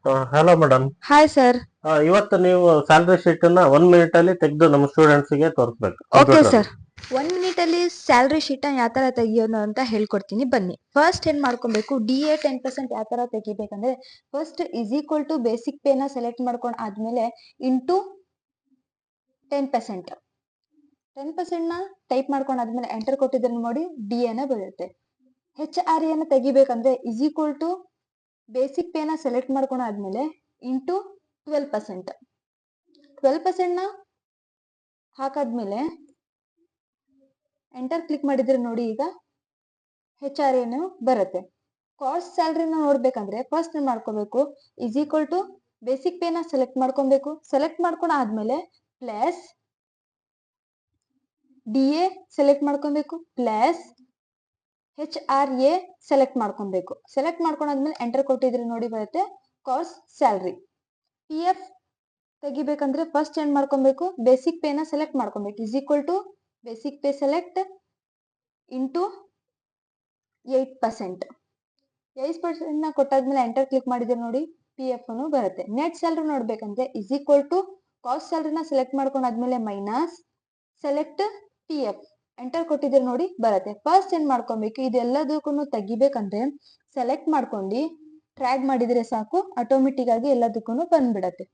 Hello madam. Hi sir. ಇವತ್ತು ನೀವು salary sheet ಅನ್ನ 1 ಮಿನಿಟ್ ಅಲ್ಲಿ ತೆಗೆದು ನಮ್ಮ ಸ್ಟೂಡೆಂಟ್ಸ್ ಗೆ ತೋರಿಸ್ಬೇಕು ಓಕೆ ಕಂಪ್ಯೂಟರ್ ಅಲ್ಲಿ. ಸರ್. 1 ಮಿನಿಟ್ ಅಲ್ಲಿ ಸ್ಯಾಲ್ರಿ ಶೀಟ್ ಯಾವ ತರ ತೆಗಿಯೋದು ಅಂತ ಹೇಳ್ಕೊಡ್ತೀನಿ ಬನ್ನಿ. ಫಸ್ಟ್ ಏನ್ ಮಾಡ್ಕೊಬೇಕು, DA 10% ಯಾವ ತರ ತೆಗಿಬೇಕಂದ್ರೆ first is equal to basic pay ನ ಸೆಲೆಕ್ಟ್ ಮಾಡ್ಕೊಂಡ್ ಆದ್ಮೇಲೆ ಇಂಟು 10%. 10% ನ ಟೈಪ್ ಮಾಡ್ಕೊಂಡ್ ಆದ್ಮೇಲೆ ಎಂಟರ್ ಕೊಟ್ಟಿದ್ರೆ ನೋಡಿ DA ನ ಬರುತ್ತೆ. HRA ನ ತೆಗಿಬೇಕಂದ್ರೆ is equal to basic pay ನ ಸೆಲೆಕ್ಟ್ ಮಾಡ್ಕೊಂಡ್ ಆದ್ಮೇಲೆ ಇಂಟು 12%. 12% ನ ಹಾಕಾದ್ಮೇಲೆ ಎಂಟರ್ ಕ್ಲಿಕ್ ಮಾಡಿದ್ರೆ ನೋಡಿ ಈಗ HRA ಬರುತ್ತೆ. ಕಾಸ್ಟ್ ಸ್ಯಾಲ್ರಿನ ನೋಡ್ಬೇಕಂದ್ರೆ ಫಸ್ಟ್ ಏನ್ ಮಾಡ್ಕೋಬೇಕು, is equal to basic pay ನ ಸೆಲೆಕ್ಟ್ ಮಾಡ್ಕೊಬೇಕು. ಸೆಲೆಕ್ಟ್ ಮಾಡ್ಕೊಂಡ್ ಆದ್ಮೇಲೆ ಪ್ಲಸ್ DA ಸೆಲೆಕ್ಟ್ ಮಾಡ್ಕೊಬೇಕು ಪ್ಲಸ್ HRA ಸೆಲೆಕ್ಟ್ ಮಾಡ್ಕೊಬೇಕು. ಸೆಲೆಕ್ಟ್ ಮಾಡ್ಕೊಂಡಾದ್ಮೇಲೆ ಎಂಟರ್ ಕೊಟ್ಟಿದ್ರೆ ನೋಡಿ ಬರುತ್ತೆ ಕಾಸ್ಟ್ ಸ್ಯಾಲ್ರಿ. PF ತೆಗಿಬೇಕಂದ್ರೆ ಫಸ್ಟ್ ಏನ್ ಮಾಡ್ಕೊಬೇಕು, ಬೇಸಿಕ್ ಪೇ ನ ಸೆಲೆಕ್ಟ್ ಮಾಡ್ಕೊಬೇಕು. Is equal to basic pay select into 8%. 8% ನ ಕೊಟ್ಟಾದ್ಮೇಲೆ ಎಂಟರ್ ಕ್ಲಿಕ್ ಮಾಡಿದ್ರೆ ನೋಡಿ PF ಬರುತ್ತೆ. ನೆಟ್ ಸ್ಯಾಲ್ರಿ ನೋಡ್ಬೇಕಂದ್ರೆ ಇಸ್ ಈಕ್ವಲ್ ಟು ಕಾಸ್ಟ್ ಸ್ಯಾಲ್ರಿನ ಸೆಲೆಕ್ಟ್ ಮಾಡ್ಕೊಂಡಾದ್ಮೇಲೆ ಮೈನಸ್ ಸೆಲೆಕ್ಟ್ PF. ಎಂಟರ್ ಕೊಟ್ಟಿದ್ರೆ ನೋಡಿ ಬರುತ್ತೆ. ಫಸ್ಟ್ ಏನ್ ಮಾಡ್ಕೊಬೇಕು, ಇದೆಲ್ಲದಕ್ಕೂ ತೆಗಿಬೇಕಂದ್ರೆ ಸೆಲೆಕ್ಟ್ ಮಾಡ್ಕೊಂಡು ಟ್ರ್ಯಾಗ್ ಮಾಡಿದ್ರೆ ಸಾಕು, ಆಟೋಮೆಟಿಕ್ ಆಗಿ ಎಲ್ಲದಕ್ಕೂ ಬಂದ್ಬಿಡತ್ತೆ.